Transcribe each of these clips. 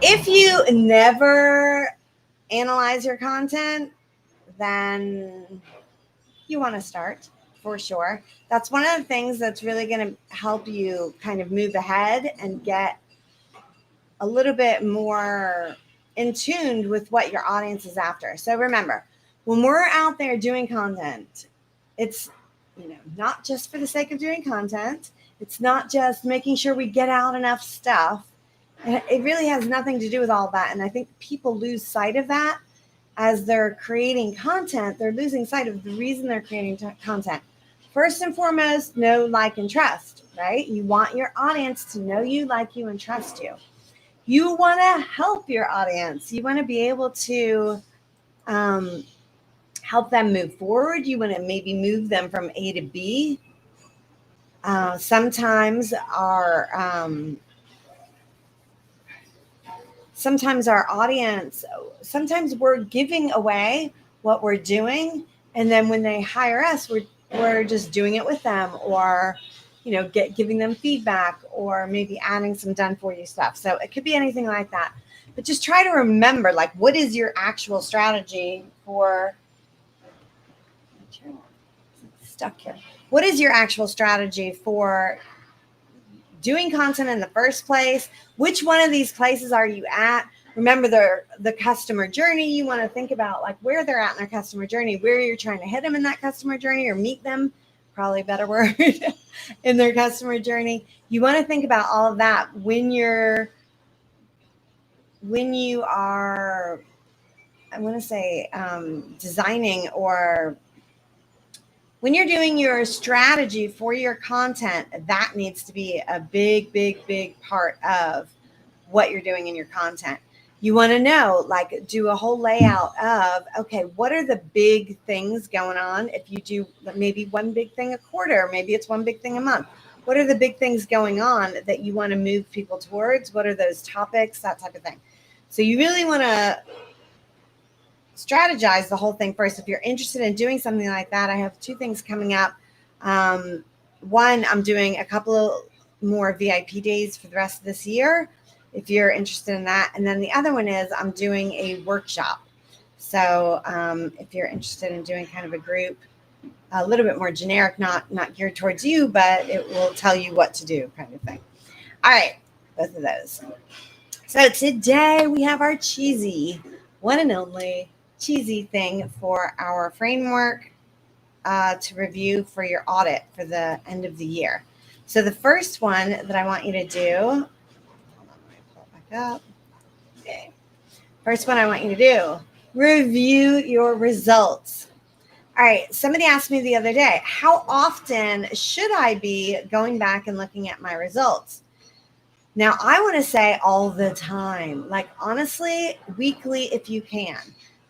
If you never analyze your content, then you want to start for sure. That's one of the things that's really going to help you kind of move ahead and get a little bit more in tune with what your audience is after. So remember, when we're out there doing content, it's not just for the sake of doing content. It's not just making sure we get out enough stuff. It really has nothing to do with all that. And I think people lose sight of that as they're creating content. They're losing sight of the reason they're creating content. First and foremost, know, like, and trust, right? You want your audience to know you, like you, and trust you. You want to help your audience. You want to be able to help them move forward. You want to maybe move them from A to B. Sometimes our audience, sometimes we're giving away what we're doing, and then when they hire us, we're just doing it with them, or giving them feedback, or maybe adding some done for you stuff. So it could be anything like that. But just try to remember, like, what is your actual strategy for stuck here? What is your actual strategy for doing content in the first place? Which one of these places are you at? Remember the customer journey. You want to think about like where they're at in their customer journey, where you're trying to hit them in that customer journey or meet them, probably a better word, in their customer journey. You want to think about all of that when you are, I want to say, designing, or when you're doing your strategy for your content. That needs to be a big, big, big part of what you're doing in your content. You want to know, like, do a whole layout of, okay, what are the big things going on? If you do maybe one big thing a quarter, maybe it's one big thing a month. What are the big things going on that you want to move people towards? What are those topics? That type of thing. So you really want to strategize the whole thing first. If you're interested in doing something like that, I have 2 things coming up. One, I'm doing a couple of more VIP days for the rest of this year, if you're interested in that. And then the other one is I'm doing a workshop. So if you're interested in doing kind of a group, a little bit more generic, not geared towards you, but it will tell you what to do, kind of thing. All right, both of those. So today we have our cheesy, one and only cheesy thing for our framework to review for your audit for the end of the year. So the first one that I want you to do, hold on, let me pull it back up. Okay. First one I want you to do, review your results. All right, somebody asked me the other day, how often should I be going back and looking at my results? Now, I want to say all the time, like, honestly, weekly if you can.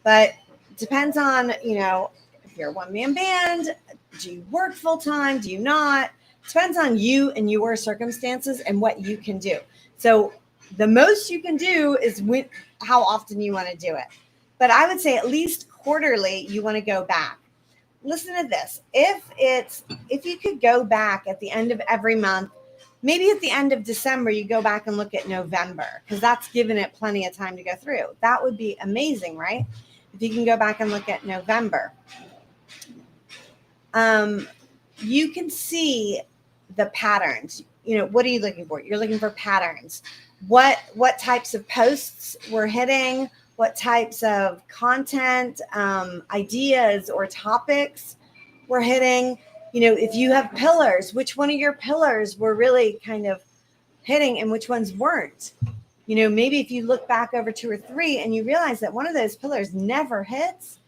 But it depends on, if you're a one-man band, do you work full-time? Do you not? It depends on you and your circumstances and what you can do. So the most you can do is how often you want to do it. But I would say at least quarterly, you want to go back. Listen to this. If you could go back at the end of every month, maybe at the end of December, you go back and look at November, because that's given it plenty of time to go through. That would be amazing, right? If you can go back and look at November. You can see the patterns. What are you looking for? You're looking for patterns. What types of posts we're hitting, what types of content, ideas or topics we're hitting. If you have pillars, which one of your pillars were really kind of hitting and which ones weren't. Maybe if you look back over 2 or 3 and you realize that one of those pillars never hits,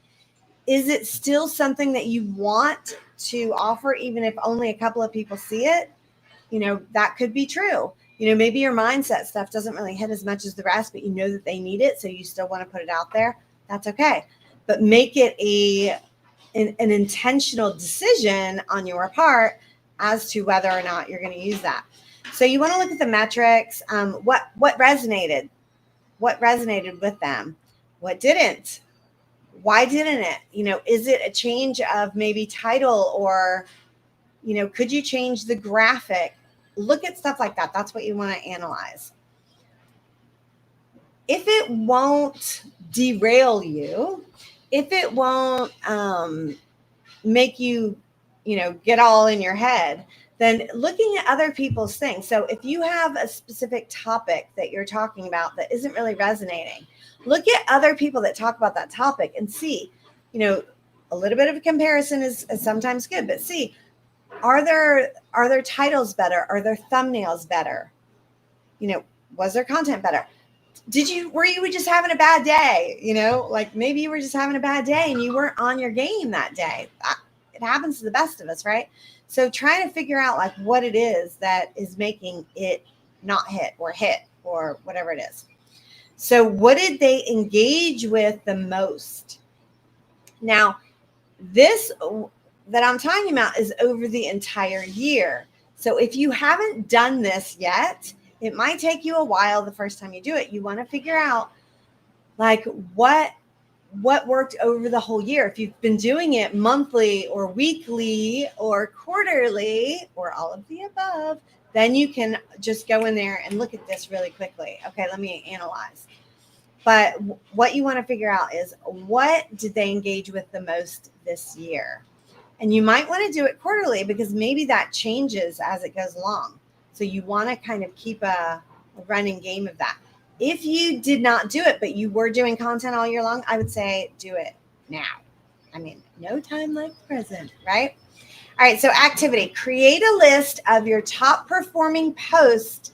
is it still something that you want to offer, even if only a couple of people see it? That could be true. Maybe your mindset stuff doesn't really hit as much as the rest, but you know that they need it, so you still want to put it out there. That's okay. But make it an intentional decision on your part as to whether or not you're going to use that. So you want to look at the metrics. What resonated? What resonated with them? What didn't? Why didn't it? Is it a change of maybe title, or, could you change the graphic? Look at stuff like that. That's what you want to analyze. if it won't derail you, if it won't make you, get all in your head, then looking at other people's things. So if you have a specific topic that you're talking about that isn't really resonating, look at other people that talk about that topic and see, a little bit of a comparison is sometimes good, but see, are their titles better? Are their thumbnails better? Was their content better? Were you just having a bad day? Like maybe you were just having a bad day and you weren't on your game that day. It happens to the best of us, right? So trying to figure out like what it is that is making it not hit or whatever it is. So what did they engage with the most? Now, this that I'm talking about is over the entire year. So if you haven't done this yet, it might take you a while the first time you do it. You want to figure out like what worked over the whole year. If you've been doing it monthly or weekly or quarterly or all of the above, then you can just go in there and look at this really quickly. Okay, let me analyze. But what you want to figure out is what did they engage with the most this year? And you might want to do it quarterly because maybe that changes as it goes along. So you want to kind of keep a running game of that. If you did not do it, but you were doing content all year long, I would say do it now. I mean, no time like the present, right? All right, so activity. Create a list of your top performing posts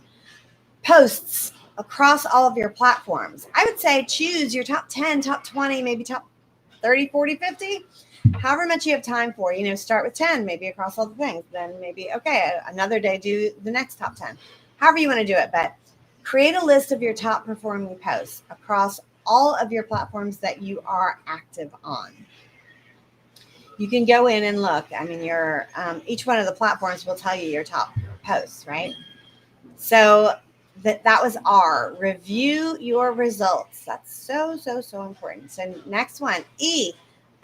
across all of your platforms. I would say choose your top 10, top 20, maybe top 30, 40, 50, however much you have time for. Start with 10, maybe across all the things. Then maybe, okay, another day, do the next top 10. However you want to do it, but create a list of your top performing posts across all of your platforms that you are active on. You can go in and look. I mean, each one of the platforms will tell you your top posts, right? So that was R. Review your results. That's so, so, so important. So next one, E.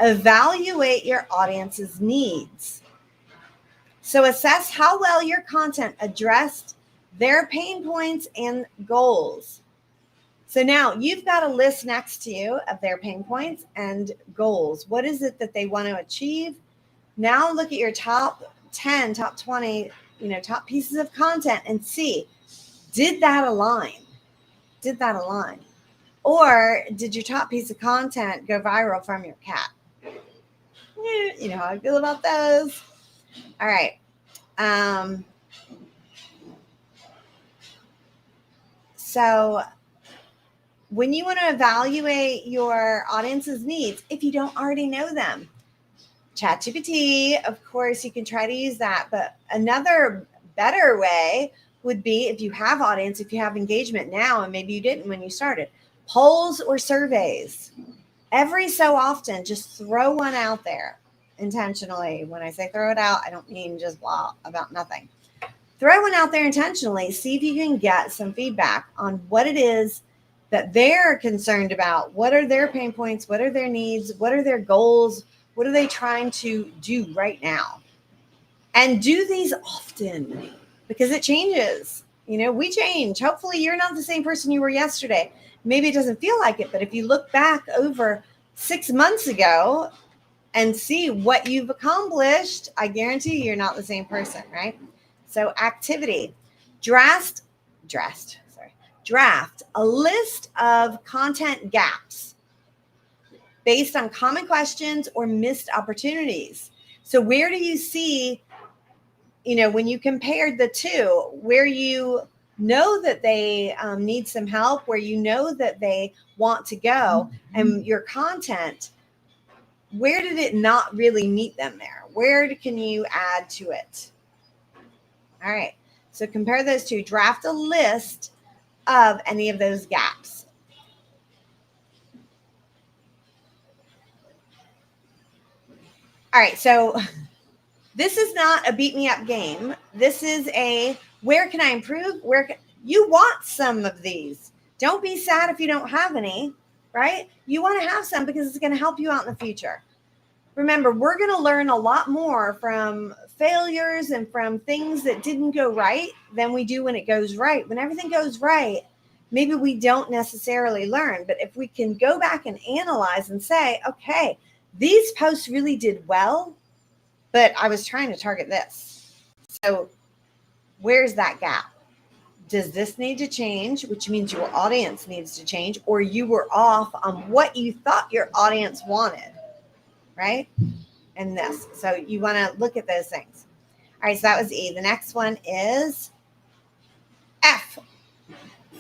Evaluate your audience's needs. So assess how well your content addressed their pain points and goals. So now you've got a list next to you of their pain points and goals. What is it that they want to achieve? Now look at your top 10, top 20, top pieces of content and see, did that align? Did that align? Or did your top piece of content go viral from your cat? You know how I feel about those. All right. So when you want to evaluate your audience's needs, if you don't already know them, ChatGPT, of course, you can try to use that. But another better way would be if you have audience, if you have engagement now, and maybe you didn't when you started, polls or surveys. Every so often, just throw one out there intentionally. When I say throw it out, I don't mean just blah about nothing. Throw one out there intentionally. See if you can get some feedback on what it is that they're concerned about. What are their pain points? What are their needs? What are their goals? What are they trying to do right now? And do these often because it changes. We change. Hopefully you're not the same person you were yesterday. Maybe it doesn't feel like it, but if you look back over 6 months ago and see what you've accomplished, I guarantee you're not the same person, right? So activity, draft a list of content gaps based on common questions or missed opportunities. So where do you see, when you compared the two, where you know that they need some help, where you know that they want to go, and your content, where did it not really meet them there? Where can you add to it? All right. So compare those two. Draft a list of any of those gaps. All right. So this is not a beat me up game. This is a where can I improve? You want some of these. Don't be sad if you don't have any, right? You want to have some because it's going to help you out in the future. Remember, we're going to learn a lot more from failures and from things that didn't go right than we do when it goes right. When everything goes right, maybe we don't necessarily learn. But if we can go back and analyze and say, okay, these posts really did well, but I was trying to target this. So where's that gap? Does this need to change, which means your audience needs to change, or you were off on what you thought your audience wanted, right? And this. So you want to look at those things. All right, so that was E. The next one is F.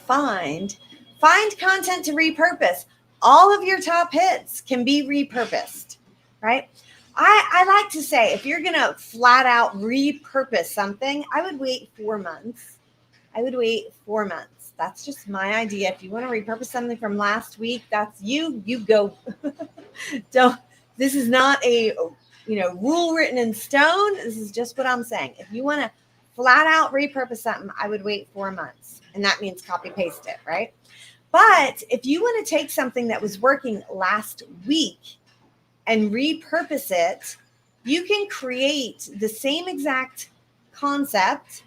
Find content to repurpose. All of your top hits can be repurposed, right? I like to say, if you're going to flat out repurpose something, I would wait 4 months. That's just my idea. If you want to repurpose something from last week, that's you go. This is not a rule written in stone. This is just what I'm saying. If you want to flat out repurpose something, I would wait 4 months. And that means copy paste it, right? But if you want to take something that was working last week and repurpose it, you can create the same exact concept,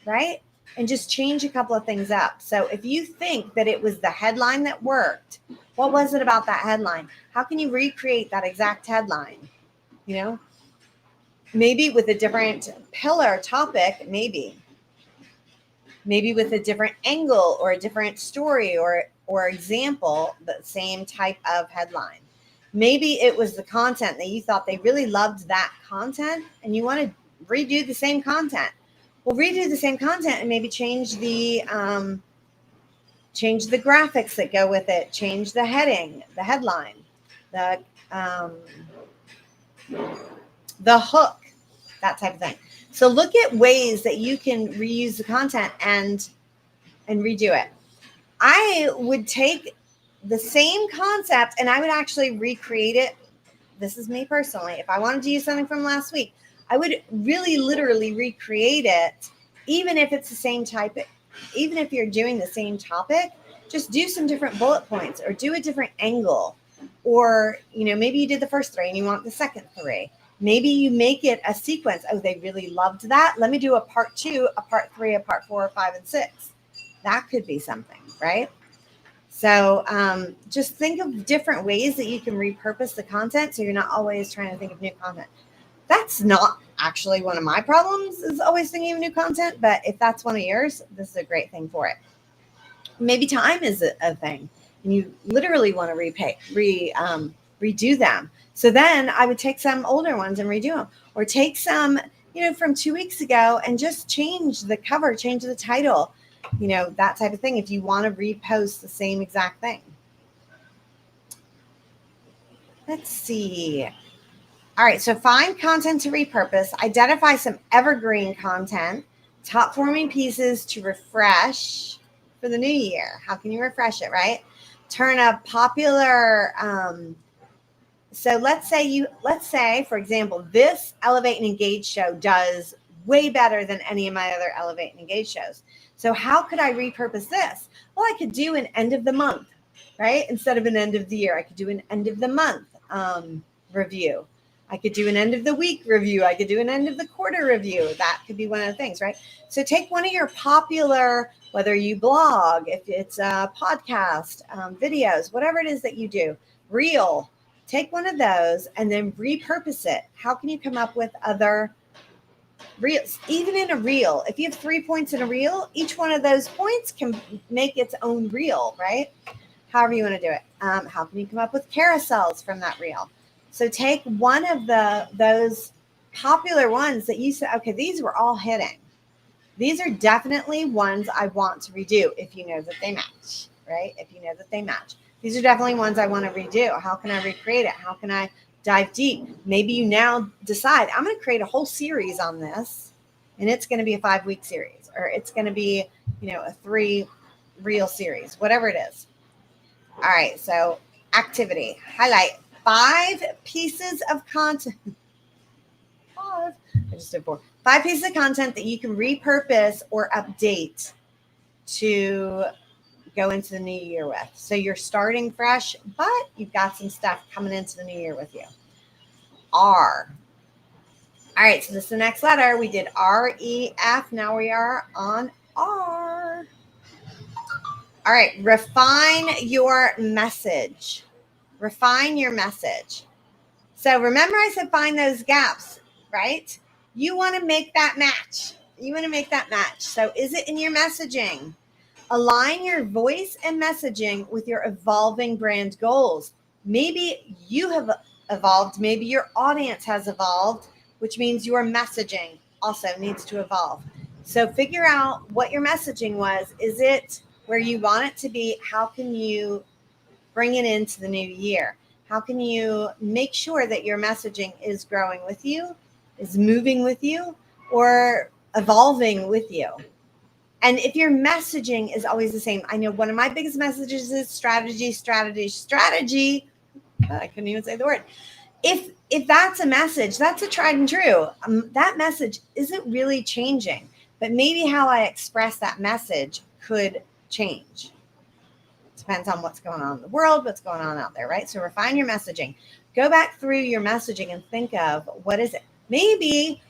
right? And just change a couple of things up. So if you think that it was the headline that worked, what was it about that headline? How can you recreate that exact headline? Maybe with a different pillar topic, maybe with a different angle or a different story or example, but same type of headline. Maybe it was the content that you thought they really loved that content and you want to redo the same content. Well, redo the same content and maybe change the graphics that go with it, change the heading, the headline, the hook, that type of thing. So look at ways that you can reuse the content and redo it. I would take the same concept and I would actually recreate it. This is me personally. If I wanted to use something from last week, I would really literally recreate it, even if it's the same type. Even if you're doing the same topic, just do some different bullet points or do a different angle. Or, maybe you did the first 3 and you want the second 3. Maybe you make it a sequence. Oh, they really loved that. Let me do a part 2, a part 3, a part 4, 5, and 6. That could be something, right? So just think of different ways that you can repurpose the content so you're not always trying to think of new content. That's not actually one of my problems, is always thinking of new content. But if that's one of yours, this is a great thing for it. Maybe time is a thing and you literally want to redo them. So then I would take some older ones and redo them, or take some, from 2 weeks ago and just change the cover, change the title, that type of thing. If you want to repost the same exact thing. Let's see. All right. So find content to repurpose, identify some evergreen content, top forming pieces to refresh for the new year. How can you refresh it, right? Turn a popular, so let's say, for example, this Elevate and Engage show does way better than any of my other Elevate and Engage shows. So how could I repurpose this? Well, I could do an end of the month, right? Instead of an end of the year, I could do an end of the month review. I could do an end of the week review. I could do an end of the quarter review. That could be one of the things, right? So take one of your popular, whether you blog, if it's a podcast, videos, whatever it is that you do, reel. Take one of those and then repurpose it. How can you come up with other reels? Even in a reel, if you have 3 points in a reel, each one of those points can make its own reel, right? However you want to do it. How can you come up with carousels from that reel? So take one of those popular ones that you said, okay, these were all hitting. These are definitely ones I want to redo if you know that they match, right? If you know that they match. These are definitely ones I want to redo. How can I recreate it? How can I dive deep? Maybe you now decide, I'm going to create a whole series on this, and it's going to be a 5-week series, or it's going to be, a 3 reel series, whatever it is. All right. So activity, highlight 5 pieces of content. 5. I just did 4. 5 pieces of content that you can repurpose or update to go into the new year with. So you're starting fresh, but you've got some stuff coming into the new year with you. R. All right, so this is the next letter. We did R, E, F. Now we are on R. All All right, refine your message. Refine your message. So remember I said find those gaps, right? You want to make that match. You want to make that match. So is it in your messaging? Align your voice and messaging with your evolving brand goals. Maybe you have evolved, maybe your audience has evolved, which means your messaging also needs to evolve. So figure out what your messaging was. Is it where you want it to be? How can you bring it into the new year? How can you make sure that your messaging is growing with you, is moving with you, or evolving with you? And if your messaging is always the same, I know one of my biggest messages is strategy, strategy, strategy. I couldn't even say the word. If that's a message, that's a tried and true. That message isn't really changing, but maybe how I express that message could change. Depends on what's going on in the world, what's going on out there, right? So refine your messaging. Go back through your messaging and think of what is it. Maybe,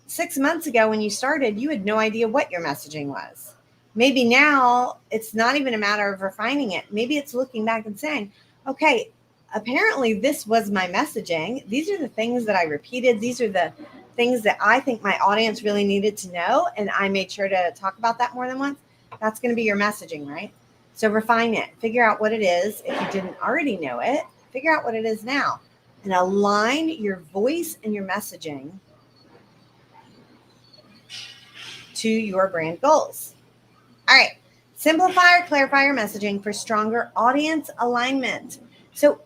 6 months ago when you started, you had no idea what your messaging was. Maybe now it's not even a matter of refining it. Maybe it's looking back and saying, okay, apparently this was my messaging. These are the things that I repeated. These are the things that I think my audience really needed to know. And I made sure to talk about that more than once. That's going to be your messaging, right? So refine it. Figure out what it is. If you didn't already know it, figure out what it is now. And align your voice and your messaging to your brand goals. All right. Simplify or clarify your messaging for stronger audience alignment. So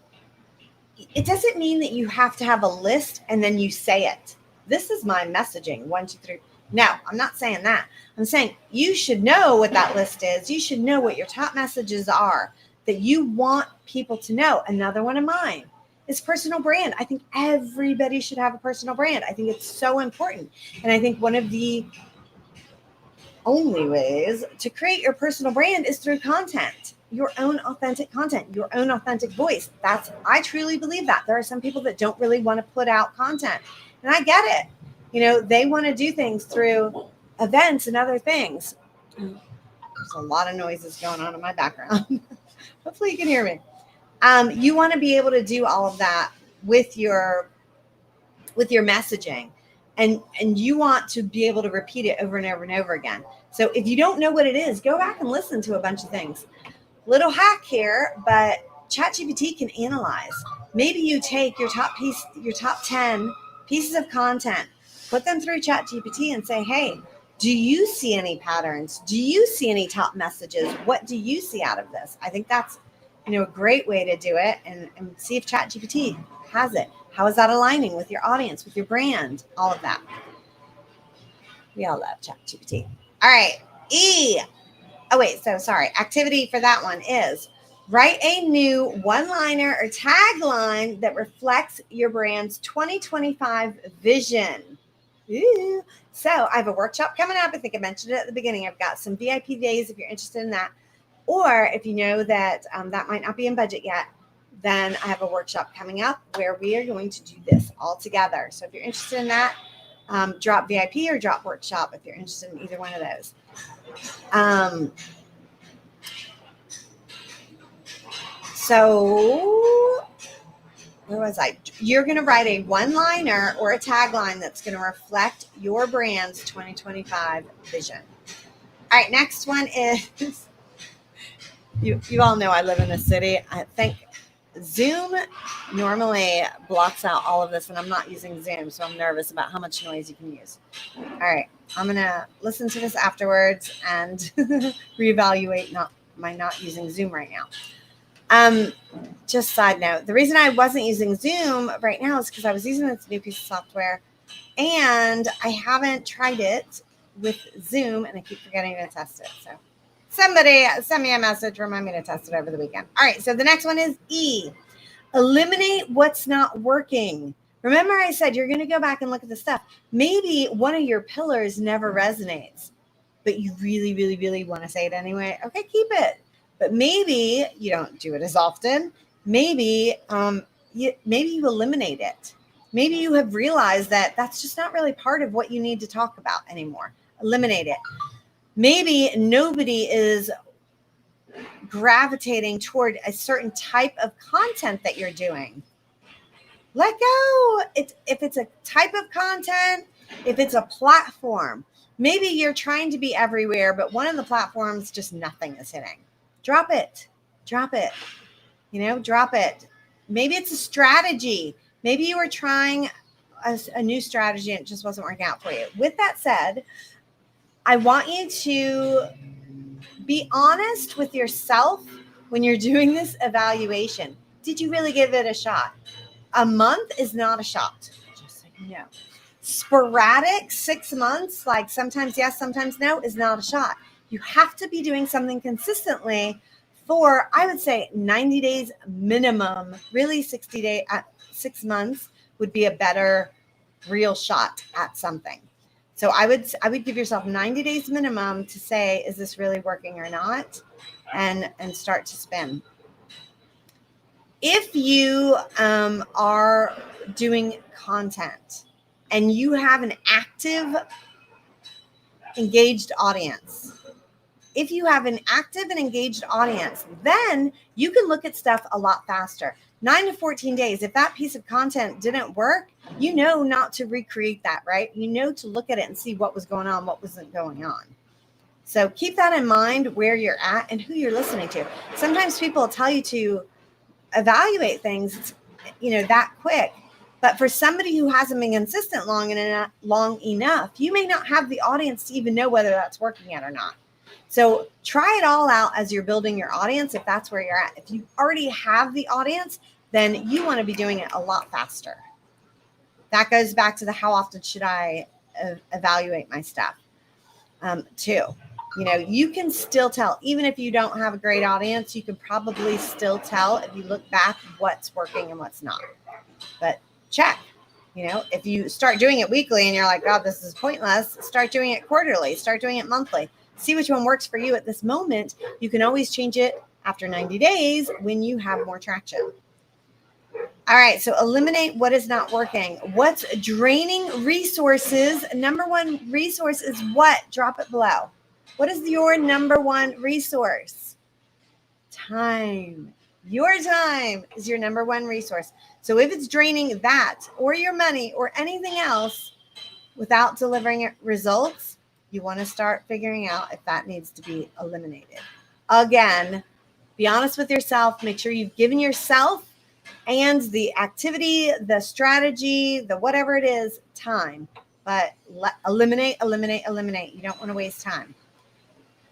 it doesn't mean that you have to have a list and then you say it. This is my messaging. 1, 2, 3. No, I'm not saying that. I'm saying you should know what that list is. You should know what your top messages are that you want people to know. Another one of mine is personal brand. I think everybody should have a personal brand. I think it's so important. And I think one of the only ways to create your personal brand is through content, your own authentic content, your own authentic voice. I truly believe that. There are some people that don't really want to put out content, and I get it. They want to do things through events and other things. There's a lot of noises going on in my background. Hopefully you can hear me. You want to be able to do all of that with your messaging, and you want to be able to repeat it over and over and over again. So if you don't know what it is, go back and listen to a bunch of things. Little hack here, but ChatGPT can analyze. Maybe you take your top 10 pieces of content, put them through ChatGPT and say, hey, do you see any patterns? Do you see any top messages? What do you see out of this? I think that's a great way to do it, and see if ChatGPT has it. How is that aligning with your audience, with your brand, all of that? We all love ChatGPT. All right, E. Oh, wait, so sorry. Activity for that one is write a new one-liner or tagline that reflects your brand's 2025 vision. Ooh. So I have a workshop coming up. I think I mentioned it at the beginning. I've got some VIP days if you're interested in that. Or if you know that that might not be in budget yet, then I have a workshop coming up where we are going to do this all together. So if you're interested in that, drop VIP or drop workshop if you're interested in either one of those. So where was I? You're going to write a one-liner or a tagline that's going to reflect your brand's 2025 vision. All right, next one is, you all know I live in a city. I think Zoom normally blocks out all of this, and I'm not using Zoom, so I'm nervous about how much noise you can use. All right, I'm going to listen to this afterwards and reevaluate not using Zoom right now. Just side note, the reason I wasn't using Zoom right now is because I was using this new piece of software and I haven't tried it with Zoom and I keep forgetting to test it. So somebody send me a message, remind me to test it over the weekend. All right, so the next one is E. Eliminate what's not working. Remember I said you're going to go back and look at the stuff. Maybe one of your pillars never resonates, but you really, really, really want to say it anyway. Okay, keep it. But maybe you don't do it as often. Maybe you eliminate it. Maybe you have realized that that's just not really part of what you need to talk about anymore. Eliminate it. Maybe nobody is gravitating toward a certain type of content that you're doing. Let go. If it's a type of content, if it's a platform, maybe you're trying to be everywhere, but one of the platforms, just nothing is hitting. Drop it. Drop it. Drop it. Maybe it's a strategy. Maybe you were trying a new strategy and it just wasn't working out for you. With that said, I want you to be honest with yourself when you're doing this evaluation. Did you really give it a shot? A month is not a shot, just so you know. Sporadic 6 months, like sometimes yes, sometimes no, is not a shot. You have to be doing something consistently for, I would say, 90 days minimum. Really 6 months would be a better real shot at something. So I would give yourself 90 days minimum to say, is this really working or not? And start to spin. If you are doing content and you have an active, engaged audience, then you can look at stuff a lot faster. 9 to 14 days. If that piece of content didn't work, you know not to recreate that, right? You know to look at it and see what was going on, what wasn't going on. So keep that in mind where you're at and who you're listening to. Sometimes people tell you to evaluate things, that quick. But for somebody who hasn't been consistent long enough, you may not have the audience to even know whether that's working yet or not. So try it all out as you're building your audience, if that's where you're at. If you already have the audience, then you want to be doing it a lot faster. That goes back to the how often should I evaluate my stuff too. You can still tell, even if you don't have a great audience, you can probably still tell if you look back what's working and what's not. But check. If you start doing it weekly and you're like, God, this is pointless, start doing it quarterly, start doing it monthly. See which one works for you at this moment. You can always change it after 90 days when you have more traction. All right, so eliminate what is not working. What's draining resources? Number one resource is what? Drop it below. What is your number one resource? Time. Your time is your number one resource. So if it's draining that or your money or anything else without delivering results, you want to start figuring out if that needs to be eliminated. Again, be honest with yourself. Make sure you've given yourself and the activity, the strategy, the whatever it is, time. But eliminate. You don't want to waste time.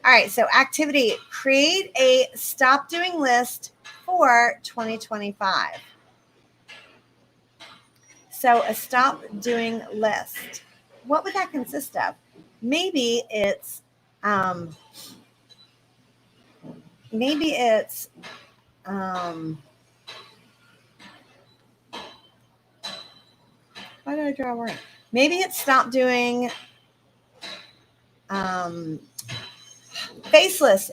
All right, so activity, create a stop doing list for 2025. So a stop doing list. What would that consist of? Maybe it's why did I draw a word? Maybe it's stop doing faceless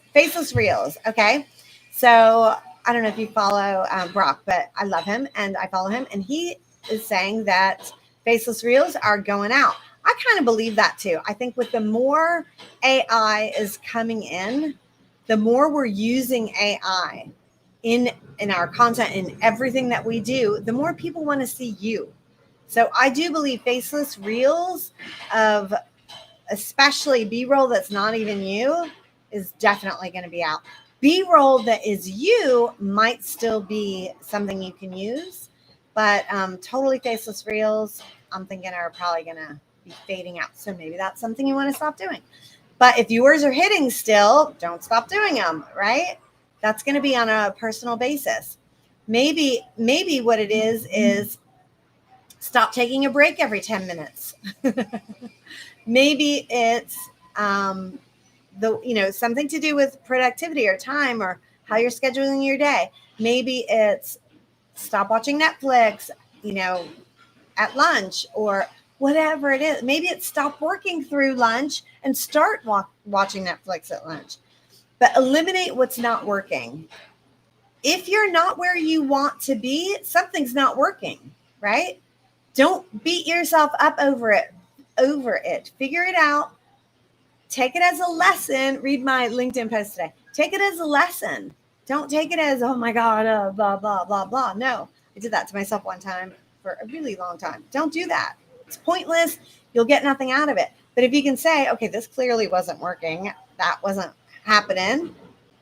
reels. Okay. So I don't know if you follow Brock, but I love him and I follow him. And he is saying that faceless reels are going out. I kind of believe that too. I think with the more AI is coming in, the more we're using AI in our content, in everything that we do, the more people want to see you. So I do believe faceless reels of especially B-roll that's not even you is definitely going to be out. B-roll that is you might still be something you can use, but totally faceless reels, I'm thinking are probably going to be fading out. So maybe that's something you want to stop doing. But if yours are hitting still, don't stop doing them, right? That's going to be on a personal basis. Maybe what it is stop taking a break every 10 minutes. Maybe it's something to do with productivity or time or how you're scheduling your day. Maybe it's stop watching Netflix, at lunch or whatever it is. Maybe it's stop working through lunch and start watching Netflix at lunch. But eliminate what's not working. If you're not where you want to be, something's not working, right? Don't beat yourself up over it. Figure it out. Take it as a lesson. Read my LinkedIn post today. Take it as a lesson. Don't take it as, oh my God, blah, blah, blah, blah. No, I did that to myself one time for a really long time. Don't do that. It's pointless. You'll get nothing out of it. But if you can say, okay, this clearly wasn't working, that wasn't happening.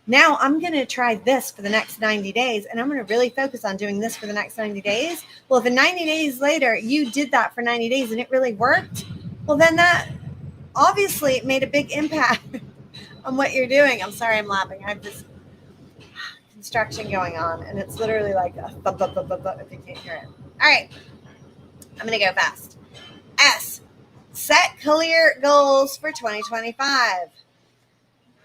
Now I'm going to try this for the next 90 days, and I'm going to really focus on doing this for the next 90 days. Well, if in 90 days later you did that for 90 days and it really worked, well, then that obviously made a big impact on what you're doing. I'm sorry I'm laughing. I have this construction going on, and it's literally like a if you can't hear it. All right, I'm going to go fast. S, set clear goals for 2025.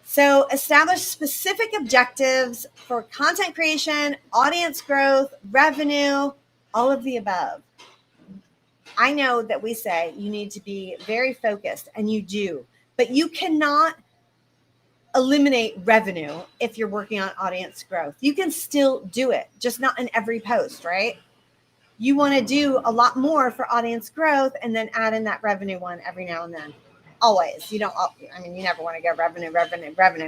So establish specific objectives for content creation, audience growth, revenue, all of the above. I know that we say you need to be very focused, and you do, but you cannot eliminate revenue if you're working on audience growth. You can still do it, just not in every post, right? You want to do a lot more for audience growth and then add in that revenue one every now and then. Always. You don't, I mean, you never want to go revenue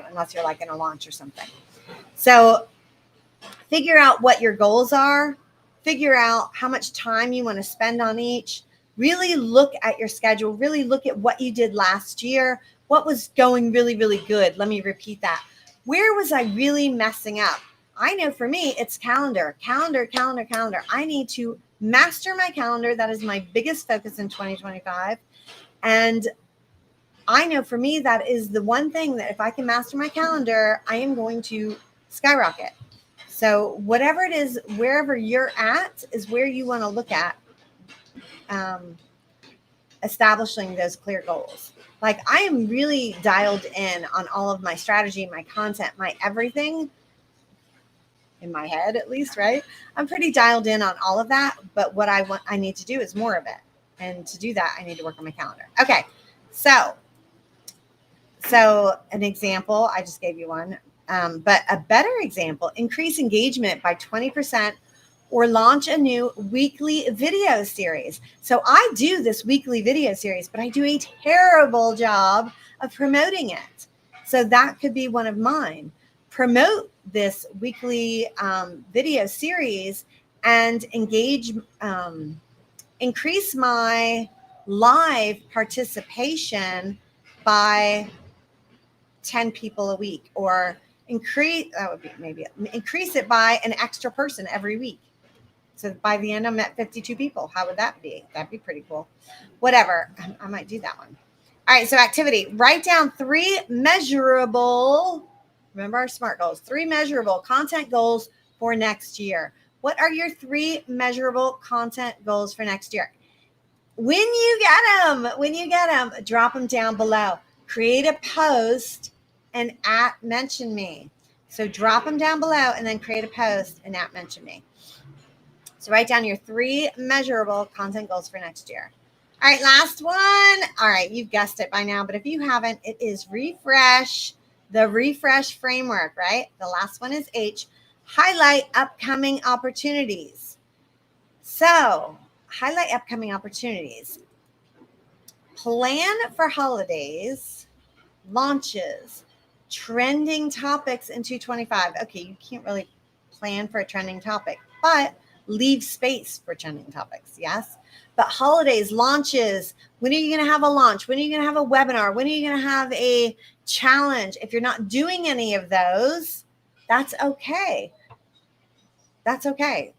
unless you're like in a launch or something. So figure out what your goals are, figure out how much time you want to spend on each, really look at your schedule, really look at what you did last year, what was going really, really good. Let me repeat that. Where was I really messing up? I know for me, it's calendar. I need to master my calendar. That is my biggest focus in 2025. And I know for me, that is the one thing that if I can master my calendar, I am going to skyrocket. So whatever it is, wherever you're at is where you want to look at establishing those clear goals. Like I am really dialed in on all of my strategy, my content, my everything in my head, at least, right? I'm pretty dialed in on all of that. But what I need to do is more of it. And to do that, I need to work on my calendar. Okay. So an example, I just gave you one, but a better example, increase engagement by 20% or launch a new weekly video series. So I do this weekly video series, but I do a terrible job of promoting it. So that could be one of mine. Promote this weekly video series and increase my live participation by 10 people a week, or increase it by an extra person every week. So by the end, I'm at 52 people. How would that be? That'd be pretty cool. Whatever. I might do that one. All right. So activity, write down 3 measurable, remember our SMART goals, 3 measurable content goals for next year. What are your 3 measurable content goals for next year? When you get them, drop them down below. Create a post and mention me. So drop them down below and then create a post and mention me. So write down your 3 measurable content goals for next year. All right, last one. All right, you've guessed it by now, but if you haven't, it is refresh, the refresh framework, right? The last one is H, highlight upcoming opportunities. So highlight upcoming opportunities. Plan for holidays, launches, trending topics in 2025. Okay, you can't really plan for a trending topic, but leave space for trending topics. Yes. But holidays, launches, when are you going to have a launch? When are you going to have a webinar? When are you going to have a challenge? If you're not doing any of those, that's okay. That's okay.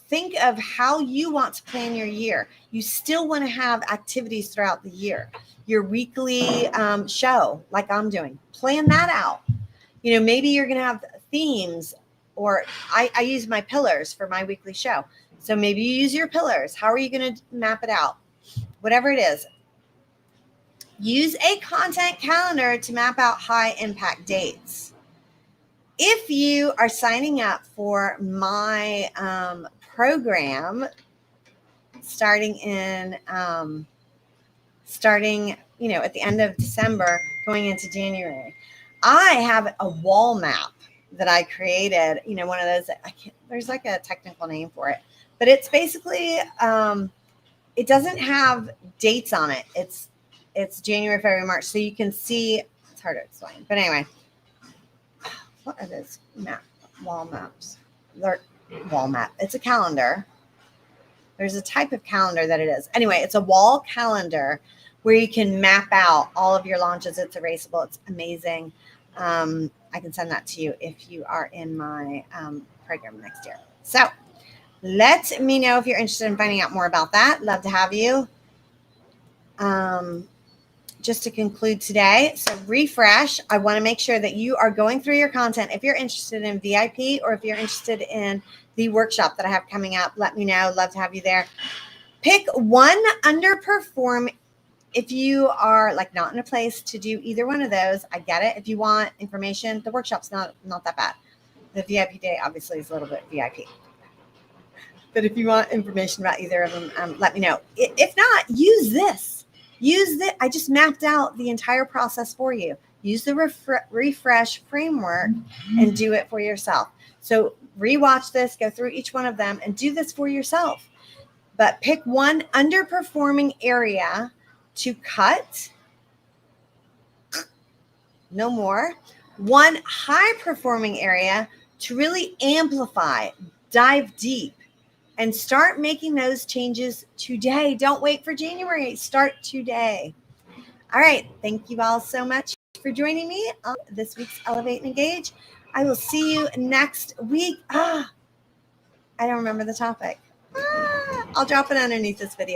Think of how you want to plan your year. You still want to have activities throughout the year. Your weekly show, like I'm doing, plan that out. You know, maybe you're going to have themes, or I use my pillars for my weekly show. So maybe you use your pillars. How are you going to map it out? Whatever it is. Use a content calendar to map out high impact dates. If you are signing up for my program starting at the end of December going into January, I have a wall map that I created, one of those, there's like a technical name for it, but it's basically, it doesn't have dates on it. It's January, February, March. So you can see, it's hard to explain, but anyway, what are those wall maps? Wall map. It's a calendar. There's a type of calendar that it is. Anyway, it's a wall calendar where you can map out all of your launches. It's erasable. It's amazing. I can send that to you if you are in my program next year. So let me know if you're interested in finding out more about that. Love to have you. Just to conclude today, so refresh. I want to make sure that you are going through your content. If you're interested in VIP or if you're interested in the workshop that I have coming up, let me know. Love to have you there. Pick one underperform. If you are like not in a place to do either one of those, I get it. If you want information, the workshop's not that bad. The VIP day obviously is a little bit VIP. But if you want information about either of them, let me know. If not, use this. I just mapped out the entire process for you. Use the refresh framework and do it for yourself. So rewatch this, go through each one of them and do this for yourself. But pick one underperforming area to cut. No more. One high performing area to really amplify, dive deep, and start making those changes today. Don't wait for January. Start today. All right. Thank you all so much for joining me on this week's Elevate and Engage. I will see you next week. I don't remember the topic. I'll drop it underneath this video.